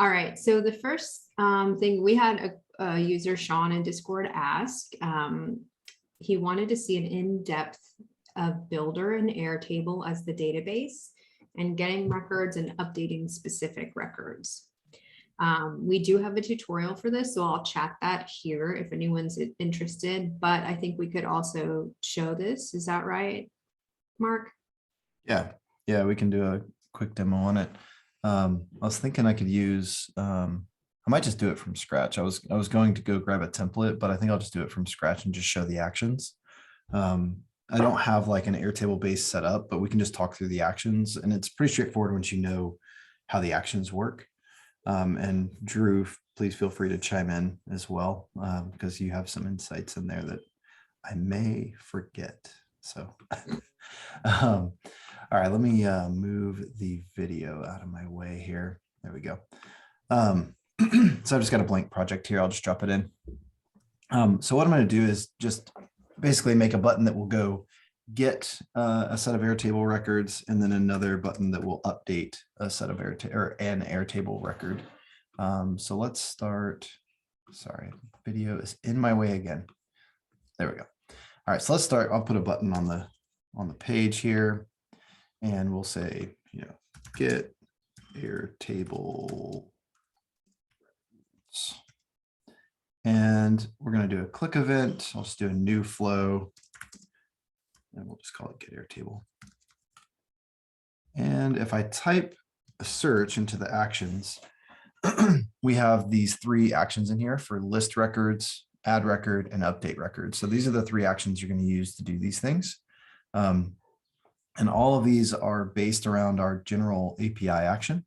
All right, so the first thing we had a user, Sean, in Discord ask, he wanted to see an in-depth of Bildr and Airtable as the database and getting records and updating specific records. We do have a tutorial for this, so I'll chat that here if anyone's interested, but I think we could also show this. Is that right, Mark? Yeah, we can do a quick demo on it. I was thinking I could use, I might just do it from scratch. I was going to go grab a template, but I think I'll just do it from scratch and just show the actions. I don't have like an Airtable base set up, but we can just talk through the actions, and it's pretty straightforward once you know how the actions work. And Drew, please feel free to chime in as well, because you have some insights in there that I may forget. So, all right, let me move the video out of my way here. There we go. So I've just got a blank project here. I'll just drop it in. So what I'm going to do is just basically make a button that will go get a set of Airtable records, and then another button that will update a set of an Airtable record. So let's start. Sorry, video is in my way again. There we go. All right, so let's start. I'll put a button on the page here, and we'll say, get Airtable. And we're going to do a click event. I'll just do a new flow, and we'll just call it get Airtable. And if I type a search into the actions, we have these three actions in here for list records, add record, and update record. So these are the three actions you're going to use to do these things. And all of these are based around our general API action.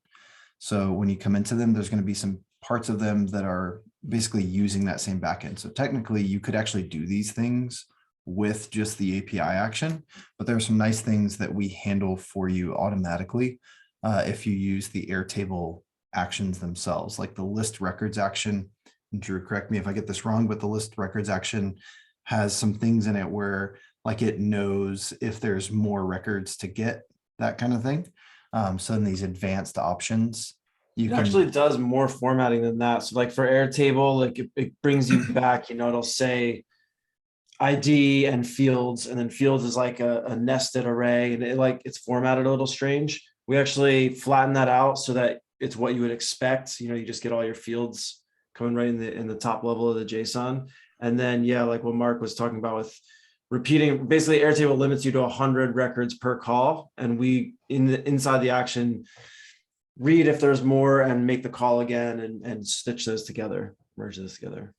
So when you come into them, there's going to be some parts of them that are basically using that same backend. So technically you could actually do these things with just the API action, but there are some nice things that we handle for you automatically if you use the Airtable actions themselves, like the list records action. And Drew, correct me if I get this wrong, but the list records action has some things in it where like it knows if there's more records to get, that kind of thing. So in these advanced options, it actually does more formatting than that. So like for Airtable, like it brings you back, it'll say ID and fields, and then fields is like a nested array, and it's formatted a little strange. We actually flatten that out so that it's what you would expect. You just get all your fields coming right in the top level of the JSON. And then, yeah, like what Mark was talking about with repeating, basically Airtable limits you to 100 records per call. And we, inside the action, read if there's more and make the call again and stitch those together, merge those together.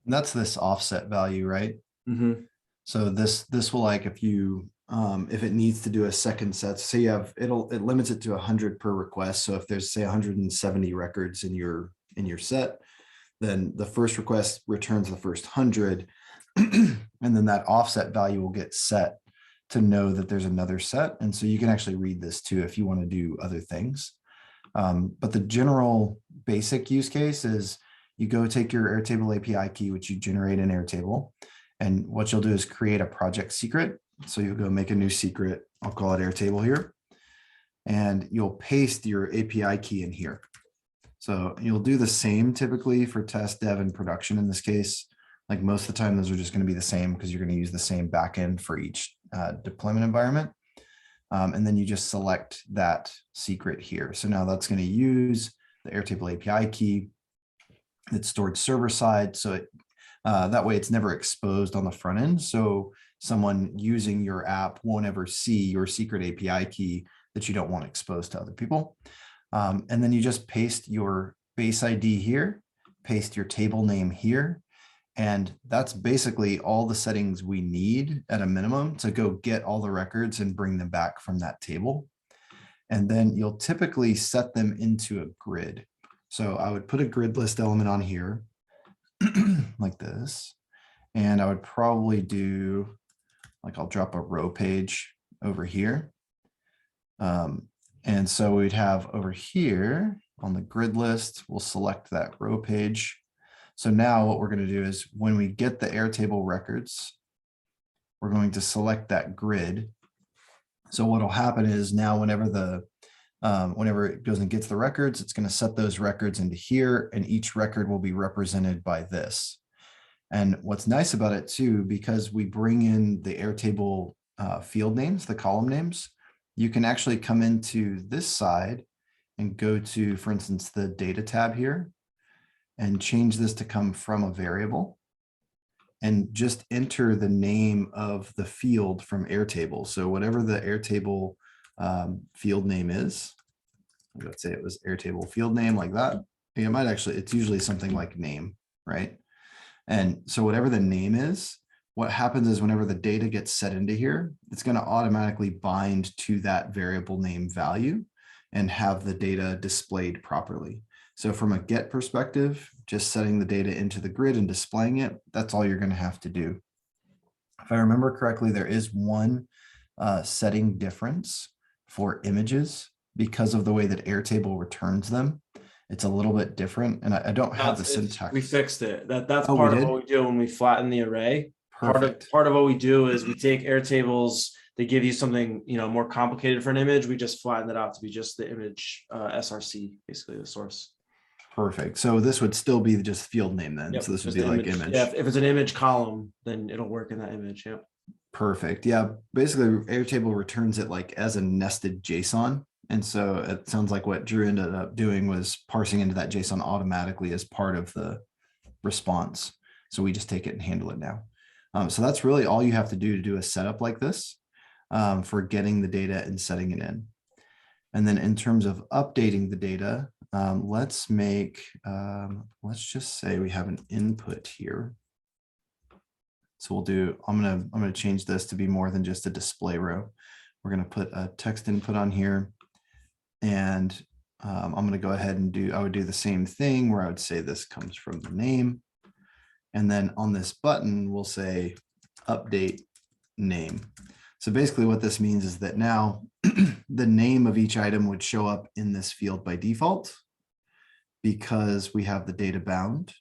And that's this offset value, right? Mm-hmm. So this will, like, if you if it needs to do a second set, say it limits it to 100 per request. So if there's, say, 170 records in your set, then the first request returns the first 100, and then that offset value will get set to know that there's another set. And so you can actually read this too if you want to do other things. But the general basic use case is you go take your Airtable API key, which you generate in Airtable, and what you'll do is create a project secret. So you'll go make a new secret. I'll call it Airtable here, and you'll paste your API key in here. So you'll do the same typically for test, dev, and production. In this case, like most of the time, those are just going to be the same because you're going to use the same backend for each deployment environment. And then you just select that secret here. So now that's going to use the Airtable API key that's stored server side. So that way it's never exposed on the front end. So someone using your app won't ever see your secret API key that you don't want exposed to other people. And then you just paste your base ID here, paste your table name here. And that's basically all the settings we need at a minimum to go get all the records and bring them back from that table. And then you'll typically set them into a grid. So I would put a grid list element on here like this. And I would probably do, like, I'll drop a row page over here. And so we'd have over here on the grid list, we'll select that row page. So now what we're going to do is when we get the Airtable records, we're going to select that grid. So what will happen is now whenever the whenever it goes and gets the records, it's going to set those records into here, and each record will be represented by this. And what's nice about it too, because we bring in the Airtable field names, the column names, you can actually come into this side and go to, for instance, the data tab here and change this to come from a variable and just enter the name of the field from Airtable. So whatever the Airtable field name is, let's say it was Airtable field name like that. It might actually, it's usually something like name, right? And so whatever the name is, what happens is whenever the data gets set into here, it's going to automatically bind to that variable name value and have the data displayed properly. So from a get perspective, just setting the data into the grid and displaying it, that's all you're going to have to do. If I remember correctly, there is one setting difference for images because of the way that Airtable returns them. It's a little bit different, and I don't have the syntax. We fixed it. That's Oh, part we of did? what we do when we flatten the array. Perfect. Part of what we do is we take Airtables. They give you something, you know, more complicated for an image. We just flatten it out to be just the image SRC, basically the source. Perfect. So this would still be just field name then. Yep, So this would just be the like image. Yeah, if it's an image column, then it'll work in that image. Yep. Perfect. Yeah. Basically, Airtable returns it like as a nested JSON. And so it sounds like what Drew ended up doing was parsing into that JSON automatically as part of the response. So we just take it and handle it now. So that's really all you have to do a setup like this for getting the data and setting it in. And then in terms of updating the data, let's just say we have an input here. So we'll do, I'm gonna change this to be more than just a display row. We're gonna put a text input on here. And I'm gonna go ahead and I would do the same thing where I would say this comes from the name. And then on this button, we'll say update name. So basically what this means is that now the name of each item would show up in this field by default because we have the data bound.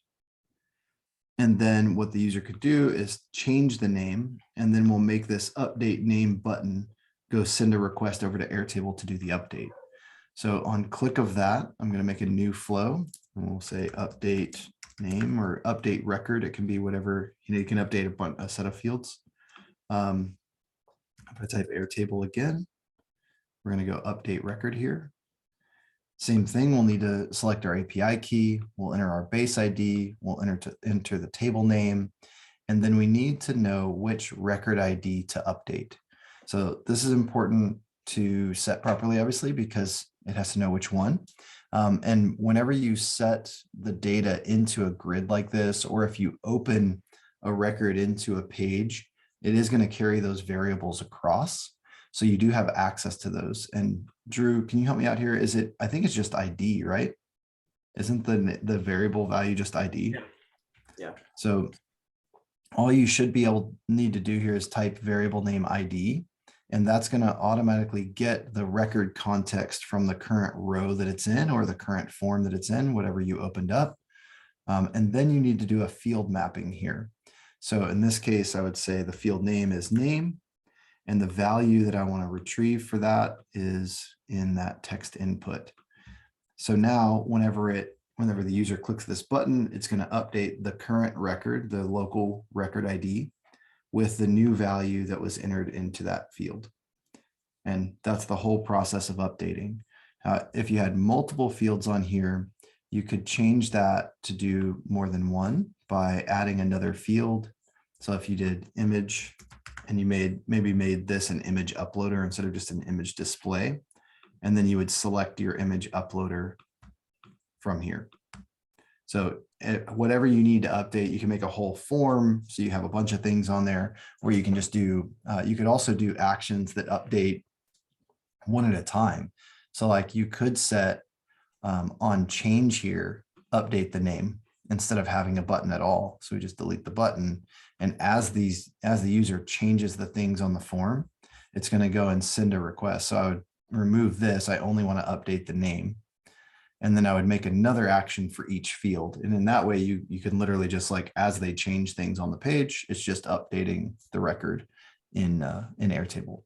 And then what the user could do is change the name, and then we'll make this update name button go send a request over to Airtable to do the update. So on click of that, I'm going to make a new flow and we'll say update name or update record. It can be whatever, you can update a set of fields. If I type Airtable again, we're going to go update record here. Same thing, we'll need to select our API key, we'll enter our base ID, we'll enter the table name, and then we need to know which record ID to update. So this is important to set properly, obviously, because it has to know which one. And whenever you set the data into a grid like this, or if you open a record into a page, it is going to carry those variables across. So you do have access to those. And Drew, can you help me out here? I think it's just ID, right? Isn't the variable value just ID? Yeah. So all you should need to do here is type variable name ID, and that's going to automatically get the record context from the current row that it's in or the current form that it's in, whatever you opened up. And then you need to do a field mapping here. So in this case, I would say the field name is name, and the value that I want to retrieve for that is in that text input. So now whenever the user clicks this button, it's going to update the current record, the local record ID, with the new value that was entered into that field. And that's the whole process of updating. If you had multiple fields on here, you could change that to do more than one by adding another field. So if you did image and you maybe made this an image uploader instead of just an image display, and then you would select your image uploader from here. So whatever you need to update, you can make a whole form. So you have a bunch of things on there, or you can just do, you could also do actions that update one at a time. So like you could set on change here, update the name instead of having a button at all. So we just delete the button. And as the user changes the things on the form, it's going to go and send a request. So I would remove this. I only want to update the name. And then I would make another action for each field. And in that way, you can literally just like, as they change things on the page, it's just updating the record in Airtable.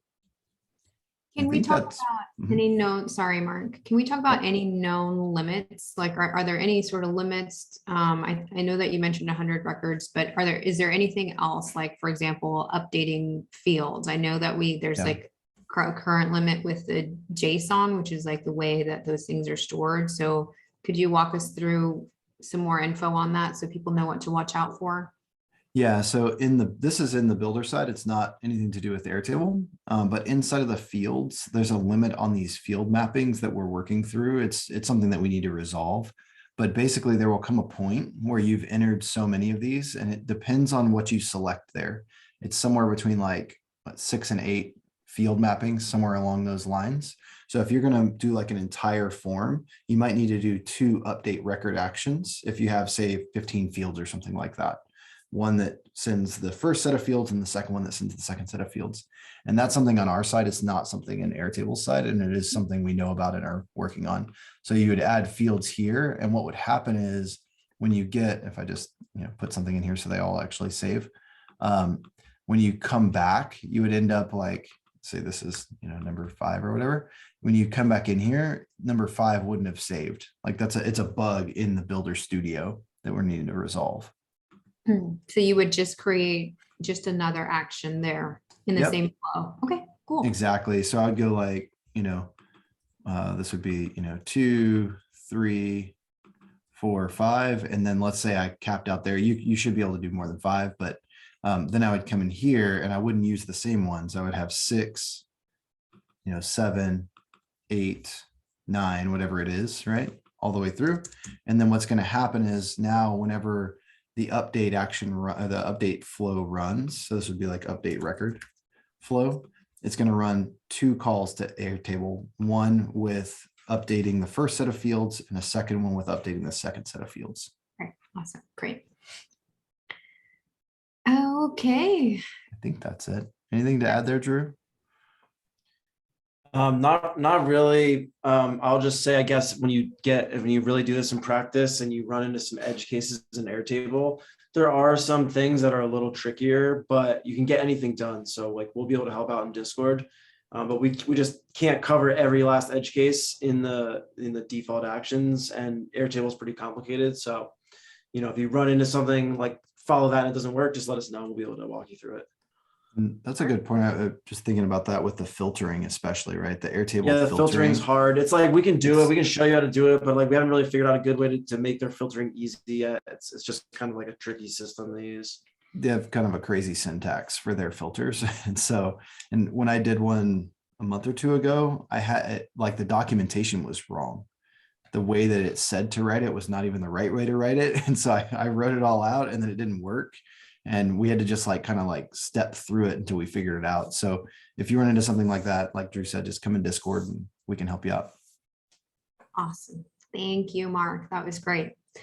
Can we think talk that's, about mhm. any known, sorry, Mark, can we talk about any known limits? Like, are there any sort of limits? I know that you mentioned 100 records, but is there anything else? Like, for example, updating fields? I know that there's Yeah. like current limit with the JSON, which is like the way that those things are stored. So could you walk us through some more info on that so people know what to watch out for? Yeah, so this is in the Builder side. It's not anything to do with Airtable, but inside of the fields, there's a limit on these field mappings that we're working through. It's something that we need to resolve. But basically, there will come a point where you've entered so many of these, and it depends on what you select there. It's somewhere between like 6 and 8 field mappings, somewhere along those lines. So if you're going to do like an entire form, you might need to do 2 update record actions if you have, say, 15 fields or something like that. One that sends the first set of fields and the second one that sends the second set of fields. And that's something on our side. It's not something in Airtable's side, and it is something we know about and are working on. So you would add fields here, and what would happen is when you get, if I just put something in here so they all actually save, when you come back, you would end up like, say this is number 5 or whatever. When you come back in here, number 5 wouldn't have saved. Like it's a bug in the Bildr Studio that we're needing to resolve. So you would just create just another action there in the Yep. same flow. Okay, cool. Exactly. So I'd go like, this would be, 2, 3, 4, 5. And then let's say I capped out there. You should be able to do more than 5, but then I would come in here and I wouldn't use the same ones. I would have 6, 7, 8, 9, whatever it is, right? All the way through. And then what's going to happen is now whenever the update action, the update flow runs, so this would be like update record flow, it's going to run 2 calls to Airtable, one with updating the first set of fields and a second one with updating the second set of fields. Right. Awesome. Great. Okay. I think that's it. Anything to add there, Drew? Not really. I'll just say, I guess when you really do this in practice and you run into some edge cases in Airtable, there are some things that are a little trickier, but you can get anything done. So like we'll be able to help out in Discord, but we just can't cover every last edge case in the default actions, and Airtable is pretty complicated. So if you run into something like follow that and it doesn't work, just let us know. We'll be able to walk you through it. That's a good point. Just thinking about that with the filtering, especially, right? The Airtable Yeah, the filtering's hard. It's like we can do it. We can show you how to do it, but like we haven't really figured out a good way to make their filtering easy yet. It's just kind of like a tricky system they use. They have kind of a crazy syntax for their filters. And when I did one a month or 2 ago, I had like the documentation was wrong. The way that it said to write it was not even the right way to write it. And so I wrote it all out and then it didn't work. And we had to just kind of step through it until we figured it out. So if you run into something like that, like Drew said, just come in Discord and we can help you out. Awesome. Thank you, Mark. That was great.